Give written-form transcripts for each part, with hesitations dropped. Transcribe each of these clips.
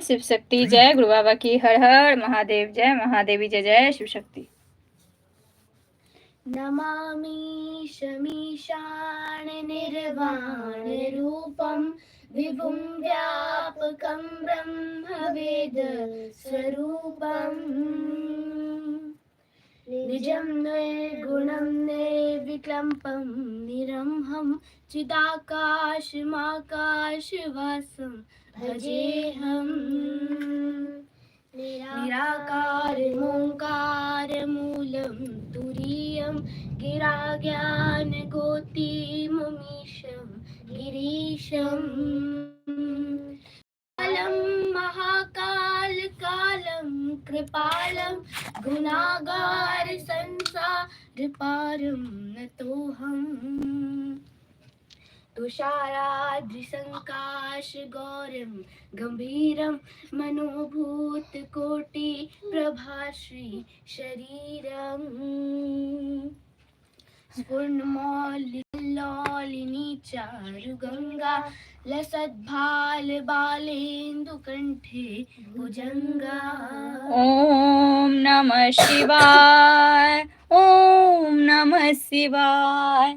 शिव शक्ति जय। गुरु बाबा की हर हर महादेव जय। महादेवी जय जय शिव शक्ति। नमामि शमीशान निर्वाण रूपं विभुं व्यापकं ब्रह्मवेद स्वरूपम् निजं निर्गुणं निर्विकल्पं निरंहं चिदाकाशमाकाशवासं भजेऽहम् निराकारमोङ्कारमूलं तुरीयं गिराज्ञानगोतिममीशं गिरीशम् कालं महाकालकालं कृपालं गुणागार संसारपारं नतोऽहम् तुषाराद्रिसङ्काशगौरं गम्भीरं मनोभूतकोटिप्रभाश्री शरीरम् स्फुर्णमौलिनी चारुगङ्गा लसद्भालबालेन्दुकण्ठे भुजङ्गा। ओम नमः शिवाय। ओम नमः शिवाय।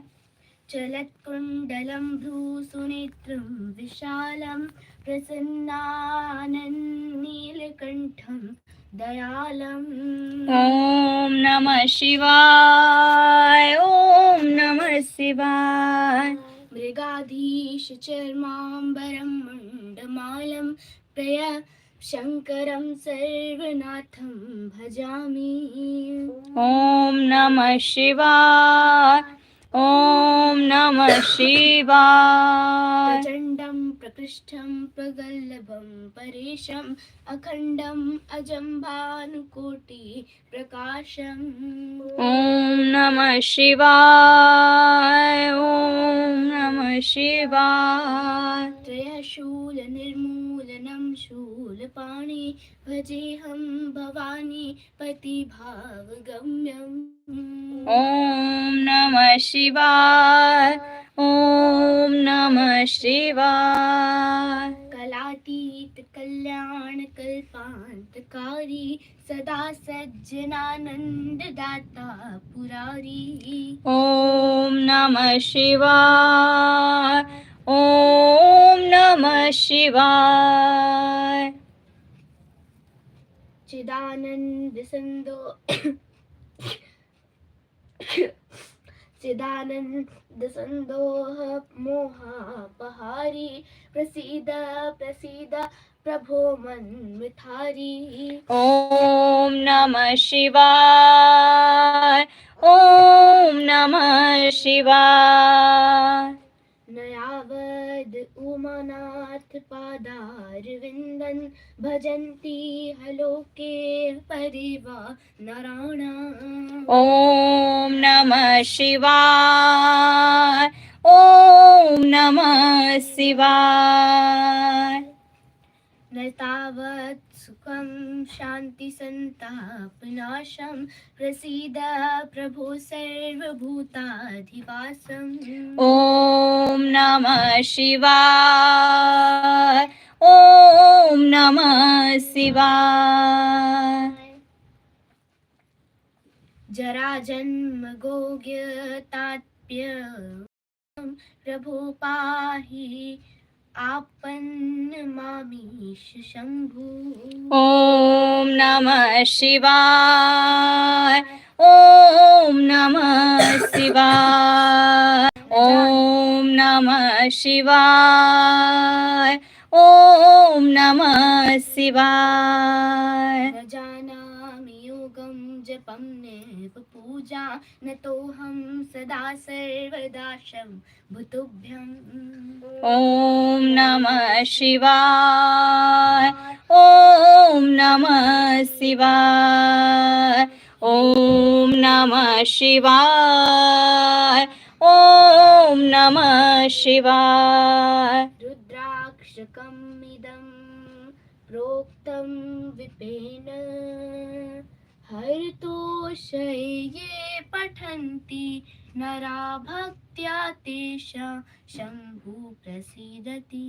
चलत्कुण्डलं भ्रूसुनेत्रं विशालं प्रसन्नानन्नीलकण्ठं दयालम्। ओम नमः शिवाय। ओम नमः शिवाय। मृगाधीश चर्माम्बरं मण्डमालं प्रय शङ्करं सर्वनाथं भजामि। ओम नमः शिवाय। ओम नमः शिवाय। प्रचण्डं प्रकृष्टं प्रगल्भं परेशम् अखण्डम् अजं भानुकोटि प्रकाशम्। ओम नमः शिवाय। ओम नमः शिवाय। त्रयशूल निर्मूलनं शूलपाणि भजेऽहं भवानी पतिभावगम्यम्। ओम नमः शिवाय। ओम नमः शिवाय। कलातीत कल्याण कल्पान्तकारी सदा सज्जनानन्ददाता पुरारी। ओम नमः शिवाय। ओम नमः शिवाय। चिदानंद सिंधु चिदानंद संदोह मोहापहारी प्रसीद प्रसीद प्रभो मन्मथारी। ओम नमः शिवाय। ओम नमः शिवाय। नयावद उमानाथ पादारविन्दं भजन्ति हलोके परिवाराणाम्। ओम नमः शिवाय। ओम नमः शिवाय। न तावत् सुखं शान्ति संतापनाशं प्रसीद प्रभो सर्वभूताधिवासम्। ओम नमः शिवाय। ओम नमः शिवाय। जरा जन्म गोग्यताप्य प्रभो पाहि आपन्न मामीश शंभु। ओम नमः शिवाय। ओम नमः शिवाय। ओम नमः शिवाय। ओम नमः शिवाय। न जानामि योगं जपं नैव पूजा नतोऽहं सदा सर्वदा शम्भुतुभ्यम्। ओम नमः शिवाय। ओम नमः शिवाय। ओम नमः शिवाय। ओम नमः शिवाय। रुद्राक्षकमिदं प्रोक्तं विपेन हरितोषये ये पठन्ति नरा भक्त्या तेषां शम्भु प्रसीदति।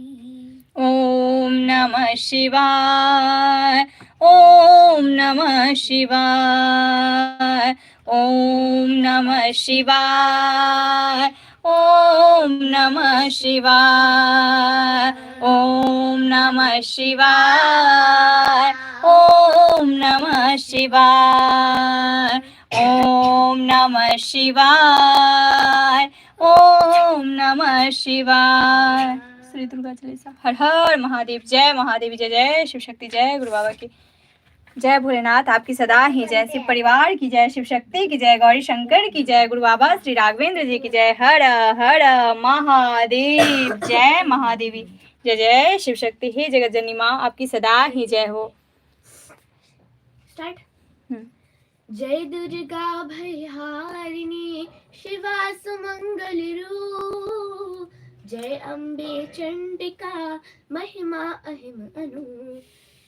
ॐ नमः शिवाय। ॐ नमः शिवाय। ॐ नमः शिवाय। ॐ नमः शिवाय। ॐ नमः शिवाय। ॐ नमः शिवाय। ॐ नमः शिवाय। ॐ नमः शिवाय। श्री दुर्गा चालीसा। हर हर महादेव। जय महादेवी। जय जय शिव शक्ति। जय गुरु बाबा की जय। भोलेनाथ आपकी सदा ही जय। शिव परिवार की जय। शिव शक्ति की जय। गौरी शंकर की जय। गुरु बाबा श्री राघवेंद्र जी की जय। हर हर महादेव। जय महादेवी। जय जय शिव शक्ति। हे जगत जननी माँ आपकी सदा ही जय हो। स्टार्ट। जय दुर्गा भयहारिणी शिवा सुमंगल रूप, जय अम्बे चंडिका महिमा अहिम अनु।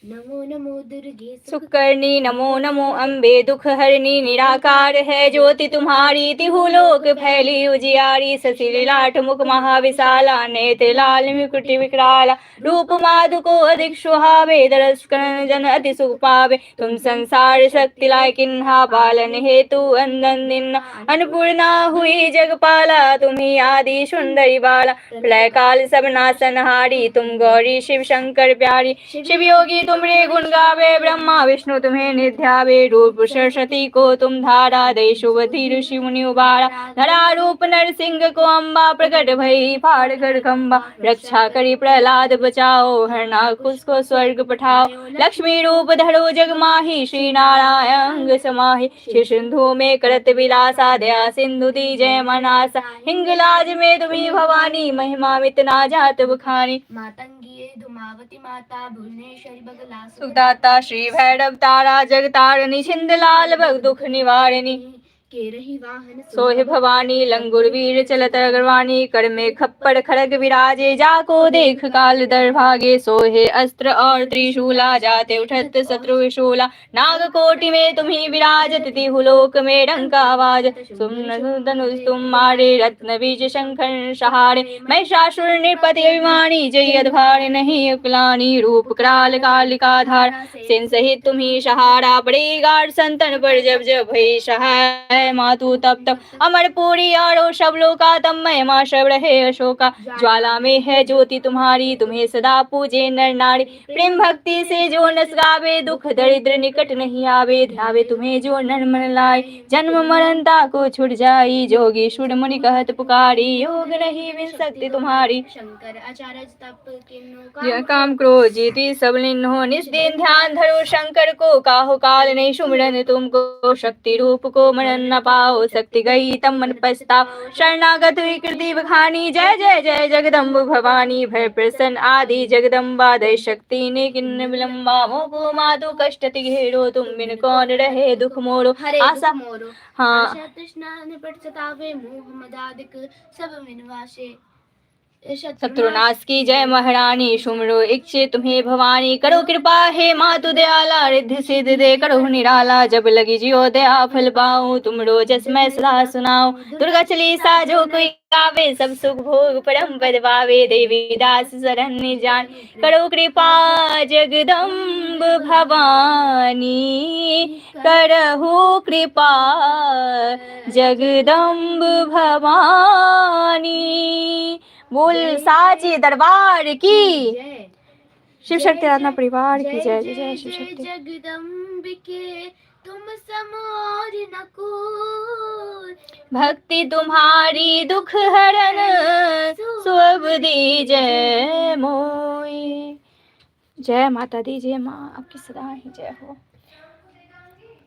नमो नमो दुर्गे सुकर्णी नमो नमो अम्बे दुख हरणी निराकार है ज्योति तुम्हारी तिहु लोक फैली उजियारी। ससी लाठ मुख महाविशाला नेत्र लाल मुकुटि विकराला। रूप माधु को अधिक सुहावे दरस करण जन अति सुख पावे। तुम संसार शक्ति लाय किन्हा पालन हेतु अंदन दिन अन्नपूर्णा हुई जगपाला। तुम्ही आदि सुंदरी बाला प्रलय काल सब नासनहारी। तुम गौरी शिव शंकर प्यारी। शिव योगी तुमरे गुण गावे ब्रह्मा विष्णु तुम्हें निध्यावे। रूप सरस्वती को तुम धारा दे शुभधि ऋषि मुनि उबारा। धरा रूप नरसिंह को अम्बा प्रकट भई फाड़ कर खम्बा। रक्षा करी प्रहलाद बचाओ हरना कुश को स्वर्ग पठाओ। लक्ष्मी रूप धरो जग माही श्री नारायण अंग समाहि। शिव सिंधु में करत विलासा दया सिंधु दी जय मनासा। हिंगलाज में तुम्ही भवानी महिमा मित ना जात बखानी। मातंगी धुमावती माता भुवनेश्वरी बगला सुदाता श्री भैरव तारा जगतारिणी छिंद लाल भग दुख निवारिणी। के रही वाहन सोहे भवानी लंगुर वीर चलत अग्रवाणी। कर में खप्पर खड़ग विराजे जाको देख काल दर भागे। सोहे अस्त्र और त्रिशूला जाते उठत शत्रु विशूला। नाग कोटि में तुम्ही विराजत तिहु लोक में डंका आवाज। धनुष तुम मारे रत्न बीज शंकर सहारे। महिषासुर नृपति अभिमानी जय अधभार नहीं अकलानी। रूप कराल कालिका धार सिंह सहित तुम्ही सहारा। बड़े गाढ़ संतन पर जब जब भई सहाय। मातु तप तप अमरपुरी आरो सब लोका तम महिमा सब रहे अशोका। ज्वाला में है ज्योति तुम्हारी तुम्हें सदा पूजे नर नारी। प्रेम भक्ति से जो नस गावे दुख दरिद्र निकट नहीं आवे। ध्यावे तुम्हें जो नर मन लाए जन्म मरणता को छुट जाई। जोगी सुर मुनि कहत पुकारी योग नहीं बिन शक्ति तुम्हारी। शंकर आचार्य तप किन्नो यह काम क्रोध जीती सब लिन्हो निस दिन ध्यान धरो शंकर को। काहो काल नहीं सुमरन तुमको शक्ति रूप को मरण न पाओ। शक्ति गई तम मन पछताओ शरणागत विकृति बखानी। जय जय जय जगदम्ब भवानी भय प्रसन्न आदि जगदम्बा। दय शक्ति ने किन्न विलम्बा मोको मातु कष्ट घेरो। तुम बिन कौन रहे दुख मोरो। आशा मोरो हाँ आशा तृष्णा निपट सतावे मोह मदादिक सब विनवासे। शत्रुनाश की जय महारानी सुमरो इच्छे तुम्हें भवानी। करो कृपा हे मातु दयाला रिद्धि सिद्धि दे करो निराला। जब लगी जियो दया फल पाऊं तुमरो जस मैं सदा सुनाऊं। दुर्गा चालीसा जो कोई गावे सब सुख भोग परम पद पावे। देवी दास शरण जान करो कृपा जगदम्ब भवानी। करहु कृपा जगदम्ब भवानी। बोल साची दरबार की शिव शक्ति आराधना परिवार की जय। जय जय शिव शक्ति। जगदम्बिके तुम समोर न कोई। भक्ति तुम्हारी दुख हरन सुअब दी जय मोई। जय माता दी जय माँ आपकी सदा ही जय हो।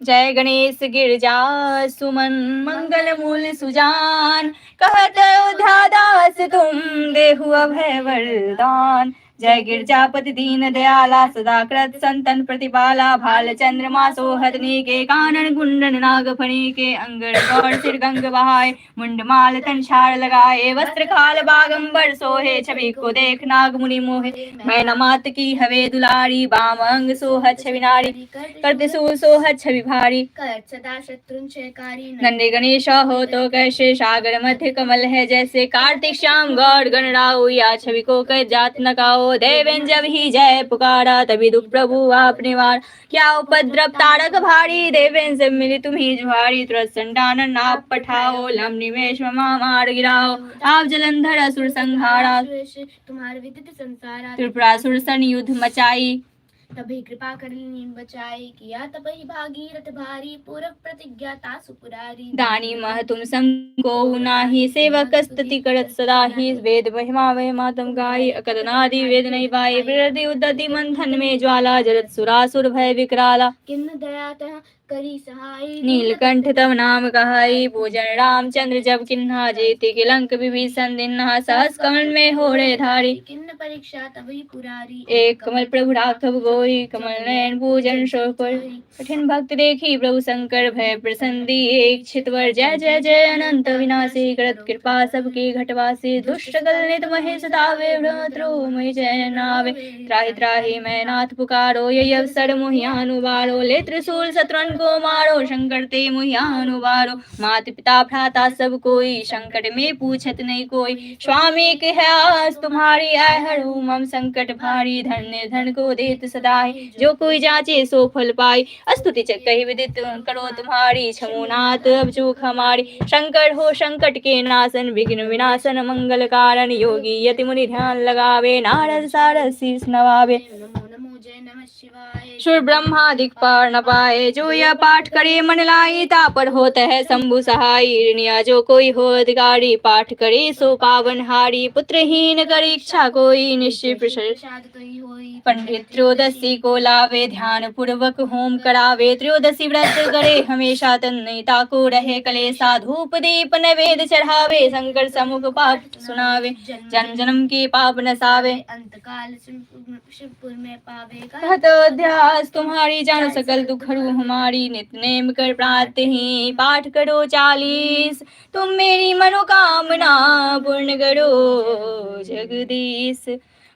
जय गणेश गिरजा सुमन मंगल मूल सुजान। कहत उधा दास तुम देहु अभय वरदान। जय गिरजापति दीन दयाला सदा कृत संतन प्रतिपाला भाल चंद्रमा सोहतनी के कानन कुंडन नाग फणी के अंगर गौर सिर गंग बहाय मुंड माल तन छाड़ लगाए वस्त्र खाल बागंबर सोहे छवि को देख नाग मुनि मोहे मैं न मात की हवे दुलारी बाम अंग सोहत छवि नारी करते सू सोहत छवि भारी कर सदा शत्रुंजयकारी नंदे गणेश हो तो कैसे सागर मध्य कमल है जैसे कार्तिक श्याम गौर गणराओ या छवि को कह जात न काओ देवेन जब ही जय पुकारा तभी दुख प्रभु आपने वार क्या उपद्रव तारक भारी देवेन से मिली तुम्ही जुहारी तुरंत संडानन आप पठाओ लम निवेश मार गिराओ आप जलंधर असुर संहारा तुम्हारे विदित संसारा त्रिपुरासुर सन युद्ध मचाई तभी कृपा कर लीन बचाई किया तपहि भागीरथ भारी पूरब प्रतिज्ञा तासु पुरारी दानी मह तुम संको नाही सेवक स्तुति करत सदा ही वेद महिमा महिमा तुम गाई अकदनादि वेद नहीं पाई विरति उदति मंथन में ज्वाला जरत सुरासुर भय विकराला किन्न दया तह करी सहाय नीलकंठ तव नाम कहाई भोजन रामचंद्र जब किन्हा जेति किलंक विभीषण दिन्हा सहस कमल में हो रे धारी किन्न परीक्षा तभी पुरारी एक कमल प्रभु राघव गोई कमल नयन पूजन शोकर कठिन भक्त देखी प्रभु शंकर भय प्रसन्दी एक छितवर जय जय जय अनंत विनाशी करत कृपा सबकी घटवासी दुष्ट गलनित महेश तावे भ्रमत्रो महि जय नावे त्राहि त्राहि मैं नाथ पुकारो ये अवसर मुहियानुवारो ले त्रिशूल शत्रुन को मारो शंकर ते मुहियानुवारो माता पिता भ्राता सब कोई संकट में पूछत नहीं कोई स्वामी के है आस तुम्हारी आय हरु मम संकट भारी धन निर्धन को देत सदाई जो कोई जाचे सो फल पाई स्तुति कही विदित करो तुम्हारी छमुनाथ अब चूक हमारी शंकर हो संकट के नाशन विघ्न विनाशन मंगल कारण योगी यति मुनि ध्यान लगावे नारद सारद शीस नवावे नमो नमो जय नमः शिवाय सुर ब्रह्मा दिक्पार न पाए जो यह पाठ करे मन लाई तापर होता है शंभु सहाय ऋणिया जो कोई हो अधिकारी पाठ करे सो पावन हारी पुत्रहीन कर इच्छा कोई निश्चित प्रसाद कही होई पंडित त्रयोदशी को लावे ध्यान पूर्वक होम करावे त्रयोदशी व्रत करे हमेशा तन्नयता को रहे कलेसा धूप दीप नैवेद्य चढ़ावे शंकर समुख पाठ सुनावे जन्म जन्म के पाप नसावे अंतकाल शिवपुर में पावे कहत अध्यास तुम्हारी जान सकल दुख हरू हमारी नित नेम कर प्रात ही पाठ करो 40 तुम मेरी मनोकामना पूर्ण करो जगदीश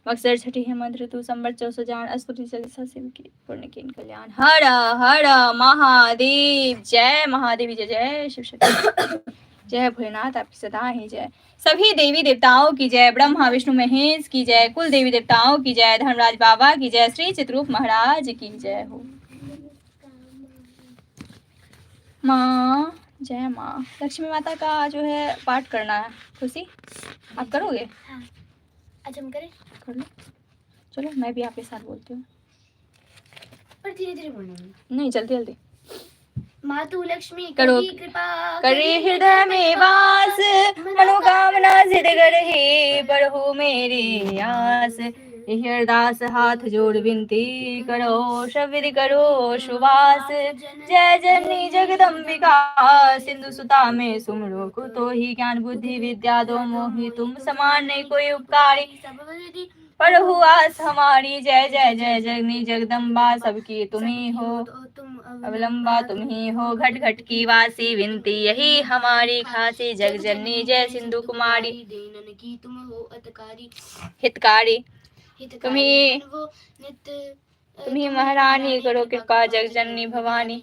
मक्सर छठी हेमंत ऋतु संबर 400 जान अस्तुति चलिसा शिव की पुण्य की कल्याण हर हर महादेव जय महादेवी जय जय शिव शक्ति जय भोलेनाथ आपकी सदा ही जय सभी देवी देवताओं की जय ब्रह्मा विष्णु महेश की जय कुल देवी देवताओं की जय धर्मराज बाबा की जय श्री चित्ररूप महाराज की जय हो माँ जय माँ लक्ष्मी माता का जो है पाठ करना है खुशी आप करोगे अच्छा हम करें कर लो चलो मैं भी आपके साथ बोलती हूँ पर धीरे धीरे बोलना नहीं जल्दी जल्दी मातु लक्ष्मी करो करी कृपा करे हृदय में वास मनोकामना सिद्ध करही बरहु मेरी आस हरदास हाथ जोड़ विनती करो शब्द करो सुवास जय जननी जगदम्बिका सिंधु सुता में सुमरो कुतो ही ज्ञान बुद्धि विद्या दो मोहि तुम समान नहीं कोई उपकारी सब पर आस हमारी जय जय जय जगनी जगदम्बा सबकी तुम्ही हो तुम अवलंबा तुम ही हो घट घट की वासी विनती यही हमारी खासी जग जननी जय सिंधु कुमारी दीनन की तुम हो अतकारी हितकारी हितकारी तुम्ही महारानी करो कृपा जग जननी भवानी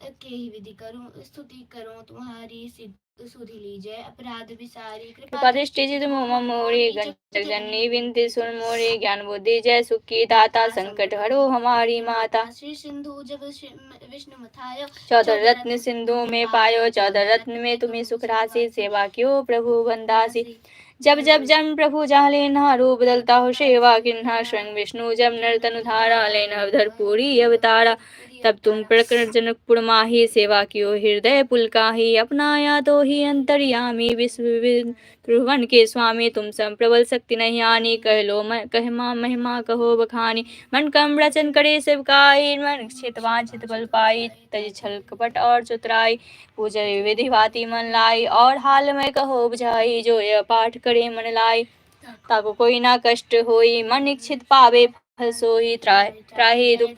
के ही विधि करूं स्तुति करो तुम्हारी सुधि लीजिए अपराध विसारी कृपा दृष्टि जित मोरी जग जननी विनती सुन मोरी ज्ञान बुद्धि जय सुख की दाता संकट हरो हमारी माता श्री सिंधु जब विष्णु मथायो 14 रत्न सिंधु में पायो 14 रत्न में तुम्हें सुख राशि सेवा क्यों प्रभु बंदासी जब जब जन्म प्रभु जाले ना रूप बदलता हो सेवा किन्हा स्वयं विष्णु जब नर्तन धारा लेना अवधर पूरी अवतारा तब तुम प्रकरण जनकपुर माही सेवा कियो हृदय पुलकाही अपनाया तो ही अंतर्यामी विश्व त्रिभुवन के स्वामी तुम सम प्रबल शक्ति नहीं आनी कह लो कह माँ महिमा कहो बखानी मन कम रचन करे शिवकाई मन छित वांछित बल पाई तज छल कपट और चतुराई पूजय विधि भांति मन लाई और हाल में कहो बुझाई जो यह पाठ करे मन लाई ताको कोई ना कष्ट होई, मन इच्छित पावे फल सोई। त्राहि दुख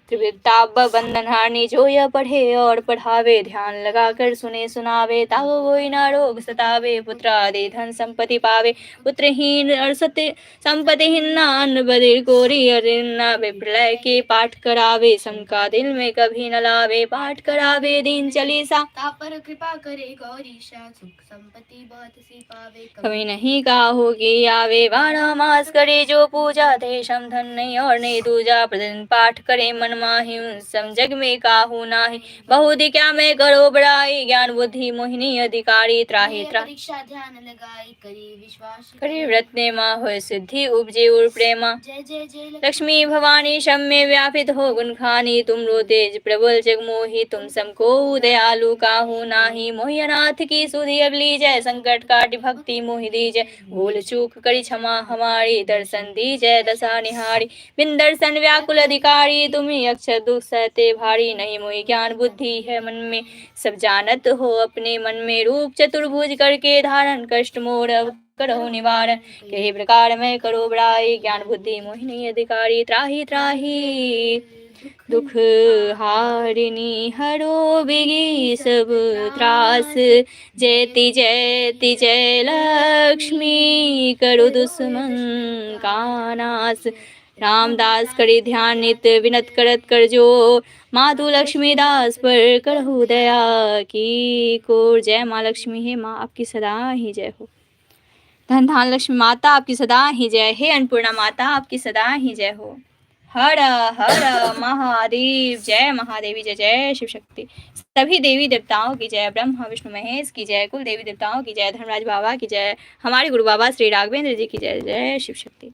त्रिविक्ताप बंधन हानि, जो यह पढ़े और पढ़ावे, ध्यान लगाकर सुने सुनावे, ताको कोई ना रोग सतावे, पुत्र आदि धन संपत्ति पावे। पुत्रहीन और सत्य संपत्तिहीन नान बधिर कोरी अरिन्नावे, प्रलय के पाठ करावे, शंका दिल में कभी न लावे, पाठ करावे दीन चालीसा, तापर कृपा करे गौरीशा, सुख संपत्ति बहुत सी पावे। कभी नहीं कहा होगी आवे, 12 मास करे जो पूजा, देशम धन नहीं और नहीं दूजा, प्रतिदिन पाठ करे मन माहि, सम जग में काहू नाही। बहुधि क्या मैं करो बड़ाई, ज्ञान बुद्धि मोहिनी अधिकारी। त्राहि परीक्षा ध्यान लगाई, करी विश्वास करी व्रत नेमा, होय सिद्धि उपजे उर प्रेमा। जय जय जय लक्ष्मी भवानी शम में व्यापित हो गुण खानी, तुम रो तेज प्रबल जग मोही, तुम समको दयालु काहू नाही। मोहि अनाथ की सुधि अब लीजय, संकट काटि भक्ति मोहि दीजय, भूल चूक करी क्षमा हमारी, दर्शन दीजय दशा निहारी। बिन दर्शन व्याकुल अधिकारी, तुम्हें अक्षर दुख सहते भारी, नहीं मोहि ज्ञान बुद्धि है मन में, सब जानत हो अपने मन में। रूप चतुर्भुज करके धारण, कष्ट मोर अब करो निवारण, कई प्रकार मैं करो बड़ाई, ज्ञान बुद्धि मोहिनी अधिकारी। त्राहि त्राहि दुख हारिणी, हरो बिगी सब त्रास, जयति जयति जय लक्ष्मी, करो दुश्मन का नाश। रामदास करी ध्यान नित, विनत करत कर जो, मातु लक्ष्मी दास पर करहु दया की कोर। जय माँ लक्ष्मी, हे माँ आपकी सदा ही जय हो। धन धान लक्ष्मी माता आपकी सदा ही जय, हे अन्नपूर्णा माता आपकी सदा ही जय हो। हर हर महादेव, जय महादेवी, जय जय शिव शक्ति। सभी देवी देवताओं की जय, ब्रह्मा विष्णु महेश की जय, कुल देवी देवताओं की जय, धर्मराज बाबा की जय, हमारे गुरु बाबा श्री राघवेंद्र जी की जय, जय शिव शक्ति।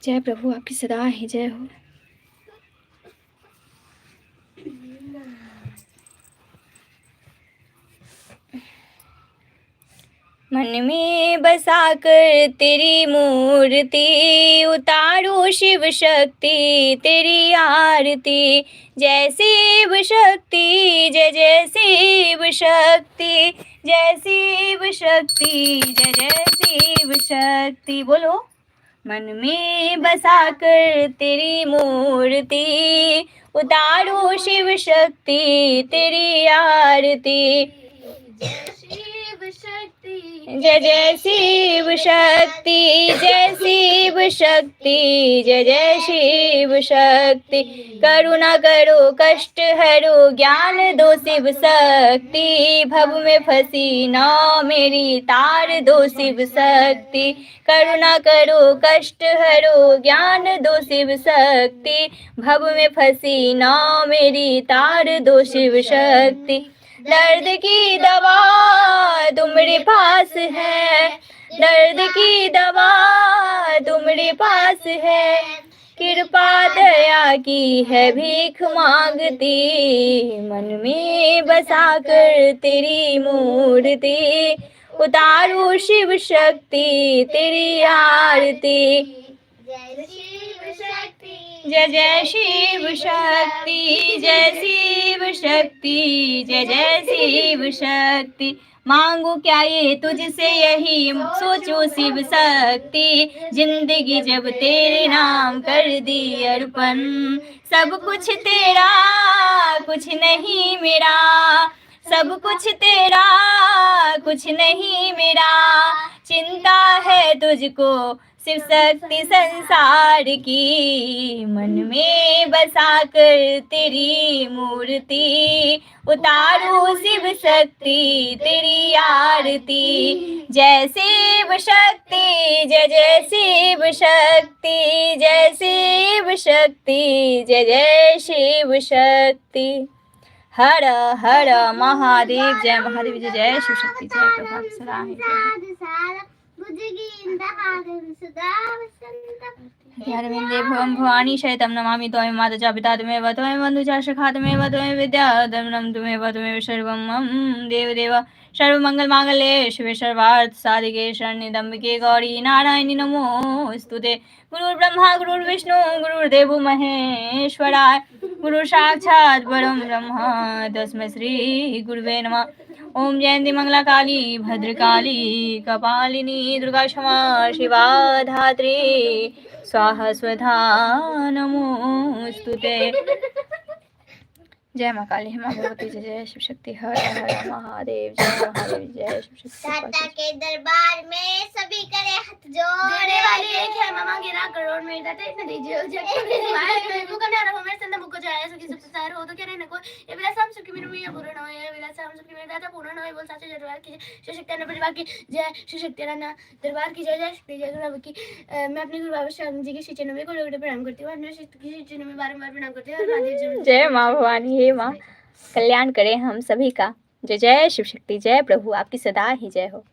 जय प्रभु आपकी सदा ही जय हो। मन में बसा कर तेरी मूर्ति, उतारो शिव शक्ति तेरी आरती। जय शिव शक्ति, जय जय शिव शक्ति, जय शिव शक्ति, जय जय शिव शक्ति। बोलो। मन में बसा कर तेरी मूर्ति, उतारो शिव शक्ति तेरी आरती। जय जय शिव शक्ति, जय शिव शक्ति, जय जय शिव शक्ति। करुणा करो कष्ट हरो, ज्ञान दो शिव शक्ति। भव में फंसी ना मेरी, तार दो शिव शक्ति। करुणा करो कष्ट हरो, ज्ञान दो शिव शक्ति। भव में फंसी ना मेरी, तार दो शिव शक्ति। दर्द की दवा तुम्हारे पास है, दर्द की दवा तुम्हारे पास है। कृपा दया की है भीख मांगती, मन में बसा कर तेरी मूर्ति। उतारो शिव शक्ति तेरी आरती। जय जय शिव शक्ति, जय शिव शक्ति, जय जय शिव शक्ति। मांगू क्या ये तुझसे यही सोचो शिव शक्ति। जिंदगी जब तेरे नाम कर दी अर्पण, सब कुछ तेरा कुछ नहीं मेरा। सब कुछ तेरा कुछ नहीं मेरा। चिंता है तुझको शिव शक्ति संसार की, मन में बसा कर तेरी मूर्ति। उतारो शिव शक्ति तेरी आरती। जय शिव शक्ति, जय जय शिव शक्ति, जय शिव शक्ति, जय जय शिव शक्ति। हर हर महादेव, जय महादेव, जय जय शिव शक्ति। जय प्रभात सलाम। हरविंदे भवम भवानी शैतम नमामि त्वमेव माता च पिता त्वमेव, त्वमेव बन्धु च सखा त्वमेव, त्वमेव विद्या धर्मं त्वमेव, त्वमेव सर्वं मम देवदेव। सर्वमंगल मांगल्ये शिवे सर्वार्थ साधिके शरण्ये त्र्यंबके गौरी नारायणी नमोस्तुते। गुरुर्ब्रह्मा गुरुर्विष्णु गुरुर्देवो महेश्वराय, गुरु साक्षात् परं ब्रह्म तस्मै श्री गुरुवे नमः। ओम जयंती मंगला काली भद्रकाली कपालिनी दुर्गा क्षमा शिवा धात्री स्वाहा स्वधा नमोस्तुते। जय माँ काली, माँ भगवती, जय जय शिव शक्ति, हर हर महादेव, जय महादेव, जय शिव शक्ति। दाता के दरबार में सभी करे हाथ जोड़, देने वाली एक है मामा गिरा करोड़ में दाता इतने दीजिए वो करने आ रहा हूं मेरे संग मुझको जाए सो कि सब सार हो तो क्या रहने को ये विलास हम सुखी मेरे मियां पूर्ण होए, ये विलास हम सुखी मेरे दाता पूर्ण होए। बोल साचे दरबार की शिव शक्ति ने परिवार की जय, शिव शक्ति राना दरबार की जय, जय शक्ति जय गुरु की। मैं अपने गुरु बाबा श्याम जी के श्री चरणों में कोटि प्रणाम करती हूँ, अपने श्री चरणों में बारंबार प्रणाम करती हूँ। महादेव जय माँ भवानी, हे माँ कल्याण करें हम सभी का। जय जय शिव शक्ति, जय प्रभु, आपकी सदा ही जय हो।